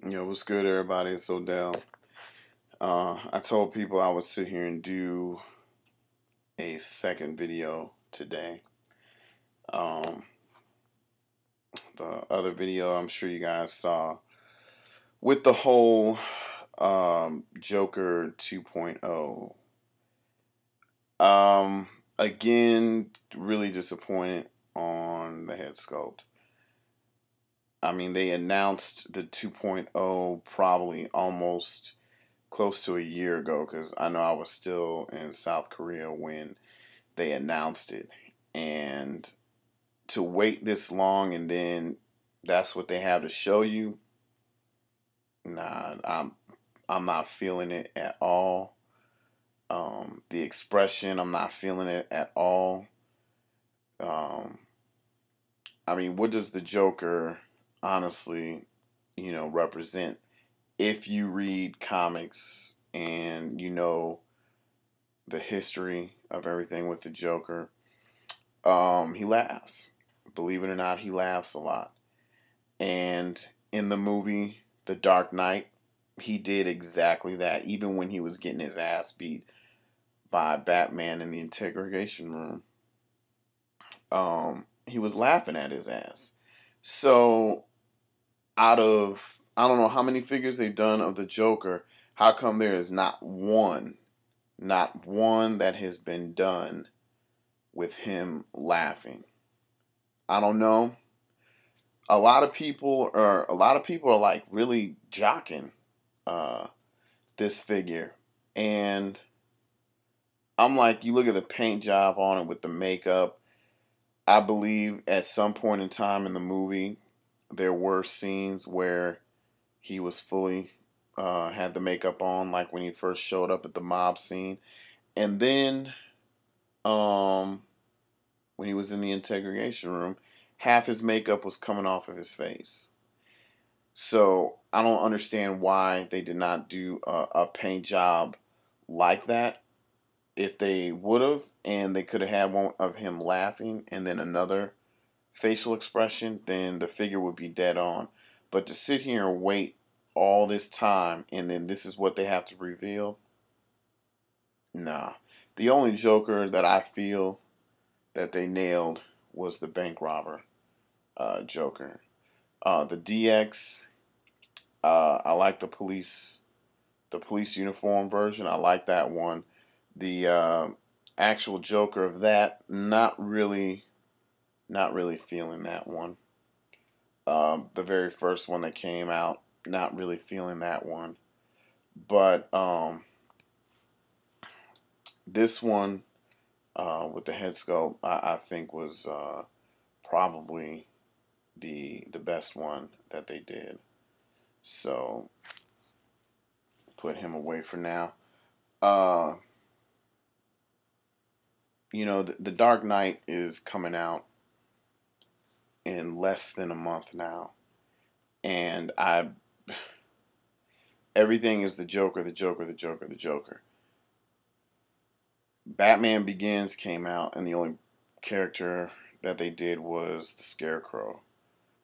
Yo, what's good, everybody? It's Odell. I told people I would sit here and do a second video today. Um, the other video I'm sure you guys saw with the whole Joker 2.0. Again, really disappointed on the head sculpt. I mean, they announced the 2.0 probably almost close to a year ago because I know I was still in South Korea when they announced it. And to wait this long and then that's what they have to show you, nah, I'm not feeling it at all. The expression, I'm not feeling it at all. Um, I mean, what does the Joker honestly, represent? If you read comics and you know the history of everything with the Joker, he laughs. Believe it or not, he laughs a lot. And in the movie The Dark Knight, he did exactly that. Even when he was getting his ass beat by Batman in the interrogation room, he was laughing at his ass. So, out of I don't know how many figures they've done of the Joker, how come there is not one that has been done with him laughing? I don't know. A lot of people are like really jocking uh, this figure, and I'm like, you look at the paint job on it with the makeup. I believe at some point in time in the movie, there were scenes where he was fully had the makeup on, like when he first showed up at the mob scene, and then um, when he was in the interrogation room, half his makeup was coming off of his face. So I don't understand why they did not do a paint job like that. If they would have, and they could have had one of him laughing and then another facial expression, then the figure would be dead on. But to sit here and wait all this time and then this is what they have to reveal, nah. The only Joker that I feel that they nailed was the bank robber Joker. The DX, I like the police uniform version. I like that one. The actual Joker of that, not really feeling that one. The very first one that came out, not really feeling that one. But this one with the head sculpt, I think was probably the best one that they did. So put him away for now. Uh, the Dark Knight is coming out in less than a month now, and I everything is the Joker, the Joker, the Joker, the Joker. Batman Begins came out, and the only character that they did was the Scarecrow.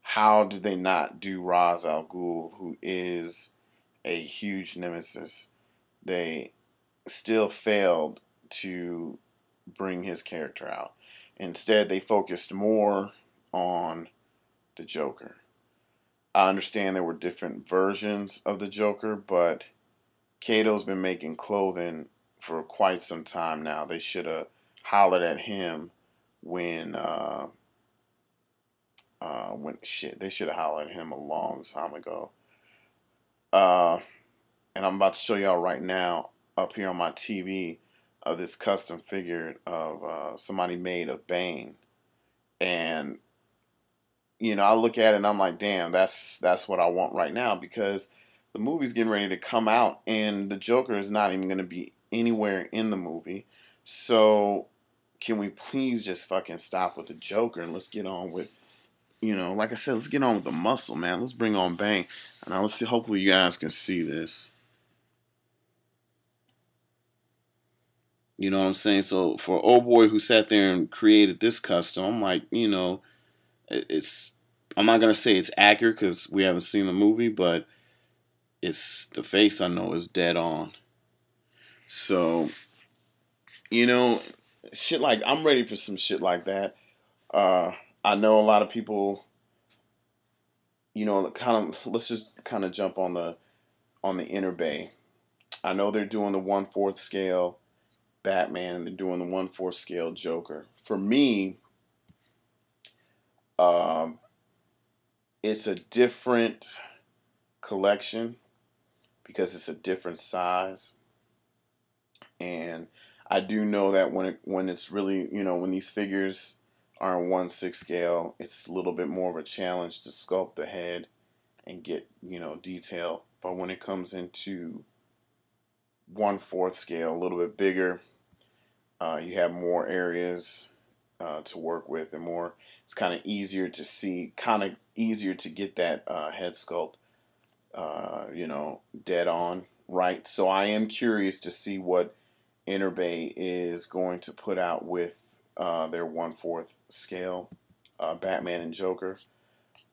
How did they not do Ra's al Ghul, who is a huge nemesis? They still failed to bring his character out. Instead, they focused more on the Joker. I understand there were different versions of the Joker, but Kato's been making clothing for quite some time now. They should have hollered at him when they should have hollered at him a long time ago. Uh, and I'm about to show y'all right now up here on my TV of this custom figure of somebody made of Bane, and I look at it and I'm like, damn, that's what I want right now because the movie's getting ready to come out and the Joker is not even going to be anywhere in the movie. So can we please just fucking stop with the Joker and let's get on with, like I said, let's get on with the muscle, man. Let's bring on Bang. And now let's see. Hopefully you guys can see this. You know what I'm saying? So for old boy who sat there and created this custom, I'm like, it's. I'm not gonna say it's accurate because we haven't seen the movie, but it's the face I know is dead on. So, you know, shit like I'm ready for some shit like that. Uh, I know a lot of people, kind of. Let's just kind of jump on the inner bay. I know they're doing the 1/4 scale Batman and they're doing the 1/4 scale Joker. For me, um, it's a different collection because it's a different size, and I do know that when it's really when these figures are in 1/6 scale, it's a little bit more of a challenge to sculpt the head and get detail. But when it comes into 1/4 scale, a little bit bigger, you have more areas to work with and more. It's kind of easier to see, kind of easier to get that head sculpt, dead on right. So I am curious to see what Interbay is going to put out with their 1/4 scale Batman and Joker.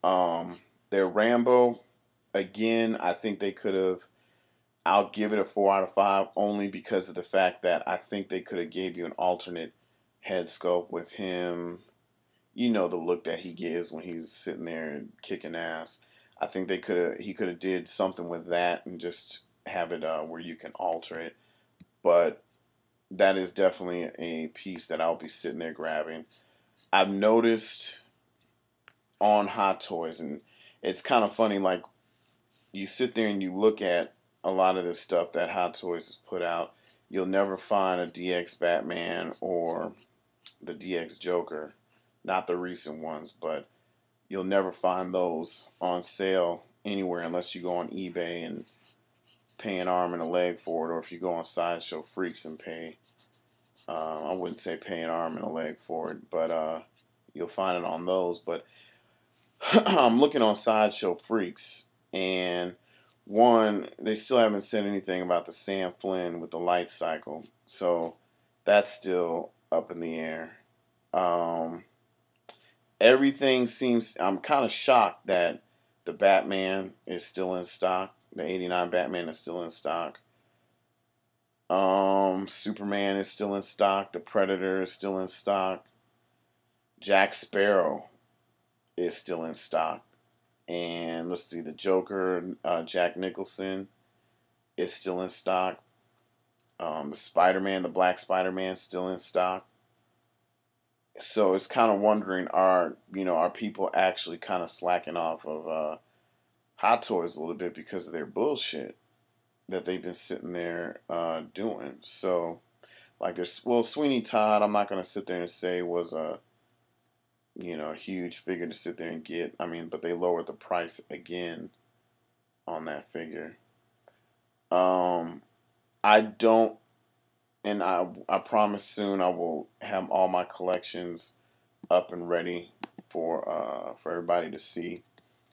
Their Rambo, again, I think they could have. I'll give it a 4 out of 5 only because of the fact that I think they could have gave you an alternate head sculpt with him. You know the look that he gives when he's sitting there and kicking ass. I think he could have did something with that and just have it where you can alter it. But that is definitely a piece that I'll be sitting there grabbing. I've noticed on Hot Toys, and it's kind of funny, like you sit there and you look at a lot of this stuff that Hot Toys has put out, you'll never find a DX Batman or the DX Joker, not the recent ones, but you'll never find those on sale anywhere unless you go on eBay and pay an arm and a leg for it, or if you go on Sideshow Freaks and pay. I wouldn't say pay an arm and a leg for it, but you'll find it on those. But I'm looking on Sideshow Freaks, and one, they still haven't said anything about the Sam Flynn with the light cycle, so that's still up in the air. Um, Everything seems. I'm kind of shocked that the Batman is still in stock. The '89 Batman is still in stock. Superman is still in stock. The Predator is still in stock. Jack Sparrow is still in stock. And let's see, the Joker, Jack Nicholson, is still in stock. The Spider Man, the Black Spider Man, still in stock. So it's kind of wondering, are people actually kind of slacking off of Hot Toys a little bit because of their bullshit that they've been sitting there doing? So like there's Sweeney Todd, I'm not gonna sit there and say was a huge figure to sit there and get. I mean, but they lowered the price again on that figure. Um, I don't, and I promise soon I will have all my collections up and ready for everybody to see.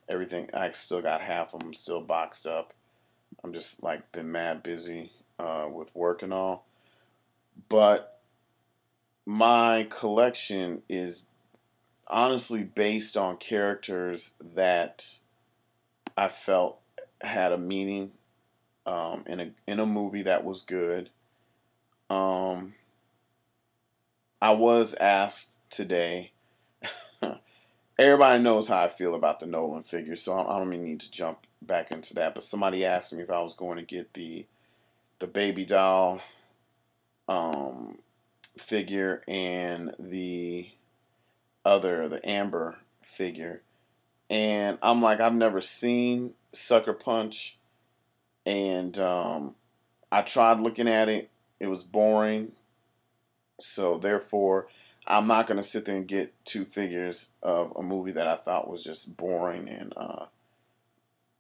Everything I still got half of them still boxed up. I'm just like been mad busy with work and all, but my collection is honestly based on characters that I felt had a meaning in a movie that was good. Um, I was asked today. Everybody knows how I feel about the Nolan figure, so I don't even need to jump back into that. But somebody asked me if I was going to get the baby doll um, figure and the Amber figure, and I'm like, I've never seen Sucker Punch, and I tried looking at it. It was boring. So therefore, I'm not gonna sit there and get two figures of a movie that I thought was just boring, and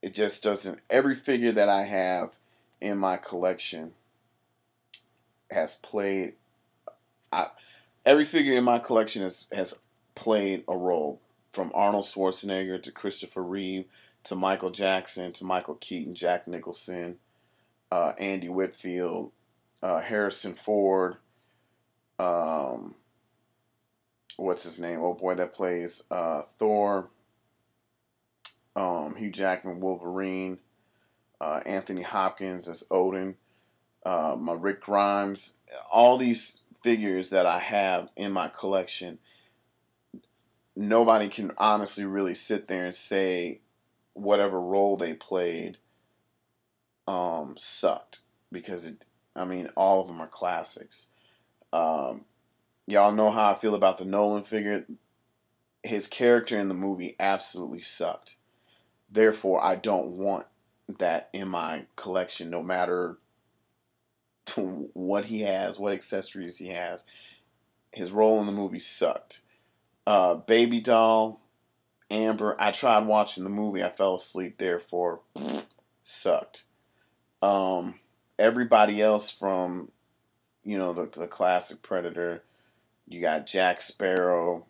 it just doesn't. Every figure that I have in my collection has played. I, every figure in my collection has played a role, from Arnold Schwarzenegger to Christopher Reeve to Michael Jackson to Michael Keaton, Jack Nicholson, Andy Whitfield, Harrison Ford. Um, what's his name? Oh boy, that plays Thor. Hugh Jackman, Wolverine. Anthony Hopkins as Odin, my Rick Grimes, all these figures that I have in my collection. Nobody can honestly really sit there and say whatever role they played sucked, because I mean, all of them are classics. Um, y'all know how I feel about the Nolan figure. His character in the movie absolutely sucked. Therefore, I don't want that in my collection, no matter what he has, what accessories he has. His role in the movie sucked. Baby Doll, Amber. I tried watching the movie. I fell asleep. Therefore, sucked. Um, Everybody else from the classic Predator. You got Jack Sparrow.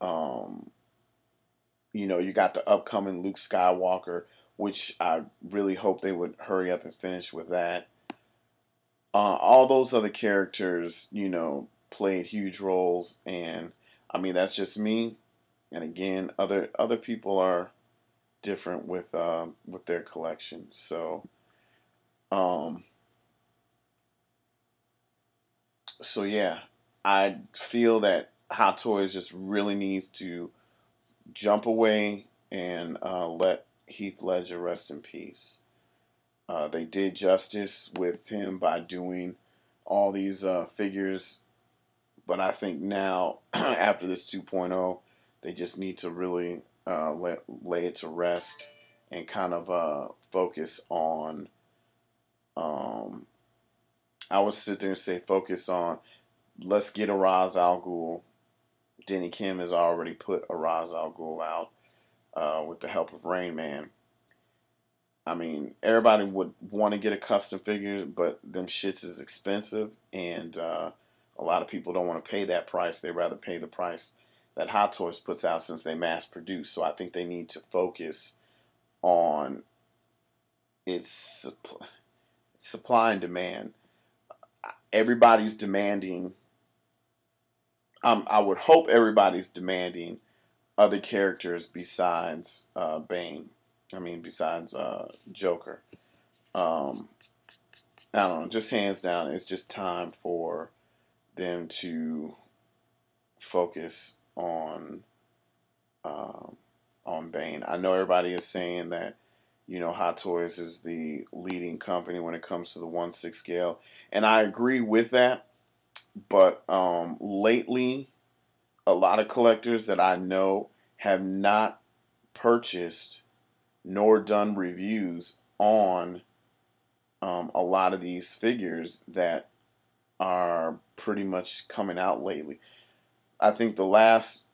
Um, you got the upcoming Luke Skywalker, which I really hope they would hurry up and finish with that. All those other characters, played huge roles, and I mean that's just me. And again, other people are different with their collection. Um, so yeah, I feel that Hot Toys just really needs to jump away and let Heath Ledger rest in peace. They did justice with him by doing all these figures, but I think now after this 2.0, they just need to really lay it to rest and kind of focus on. Um, I would sit there and say focus on, let's get a Ra's al Ghul. Denny Kim has already put a Ra's al Ghul out with the help of Rain Man. I mean, everybody would want to get a custom figure, but them shits is expensive, and a lot of people don't want to pay that price. They rather pay the price that Hot Toys puts out, since they mass produce. So I think they need to focus on its supply and demand. Everybody's demanding. I would hope everybody's demanding other characters besides Bane. I mean, besides Joker. Um, I don't know. Just hands down, it's just time for them to focus on Bane. I know everybody is saying that Hot Toys is the leading company when it comes to the 1/6 scale, and I agree with that. But lately, a lot of collectors that I know have not purchased nor done reviews on a lot of these figures that are pretty much coming out lately. I think the last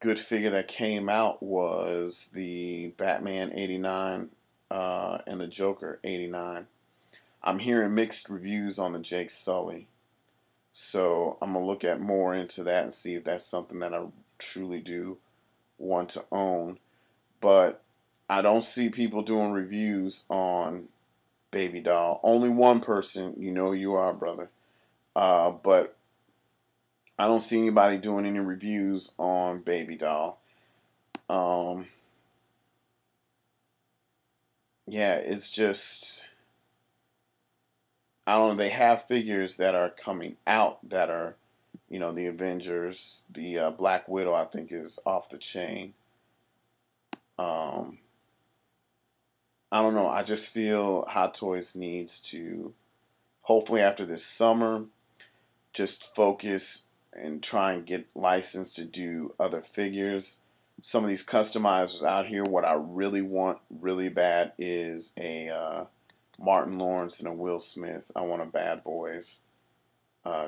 good figure that came out was the Batman 89 and the Joker 89. I'm hearing mixed reviews on the Jake Sully. So I'm going to look at more into that and see if that's something that I truly do want to own. But I don't see people doing reviews on Baby Doll. Only one person, you know who you are, brother. But I don't see anybody doing any reviews on Baby Doll. Um, yeah, it's just, I don't know. They have figures that are coming out that are, the Avengers. The Black Widow, I think, is off the chain. Um, I don't know. I just feel Hot Toys needs to, hopefully after this summer, just focus and try and get licensed to do other figures. Some of these customizers out here, what I really want really bad is a Martin Lawrence and a Will Smith. I want a Bad Boys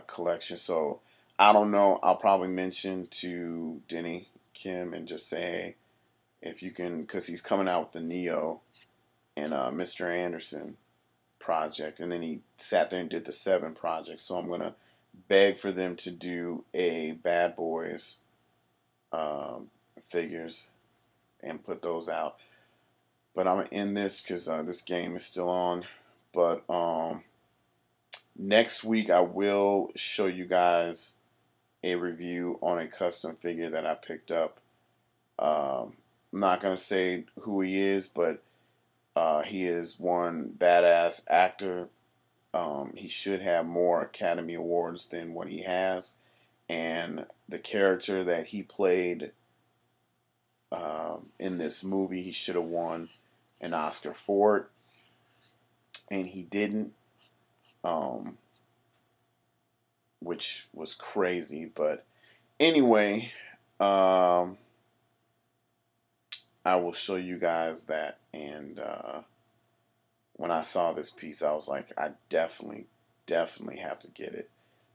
collection. So I don't know. I'll probably mention to Denny Kim and just say, hey, if you can, because he's coming out with the Neo and Mr. Anderson project, and then he sat there and did the Seven project. So I'm gonna beg for them to do a Bad Boys figures and put those out. But I'm gonna end this because this game is still on. But next week I will show you guys a review on a custom figure that I picked up. I'm not gonna say who he is, but He is one badass actor. He should have more Academy Awards than what he has. And the character that he played in this movie, he should have won an Oscar for it. And he didn't, which was crazy. But anyway, I will show you guys that. And when I saw this piece, I was like, I definitely have to get it.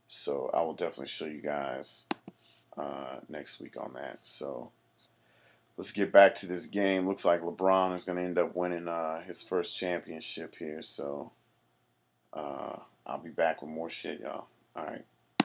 So I will definitely show you guys next week on that. So let's get back to this game. Looks like LeBron is going to end up winning his first championship here. So I'll be back with more shit, y'all. All right.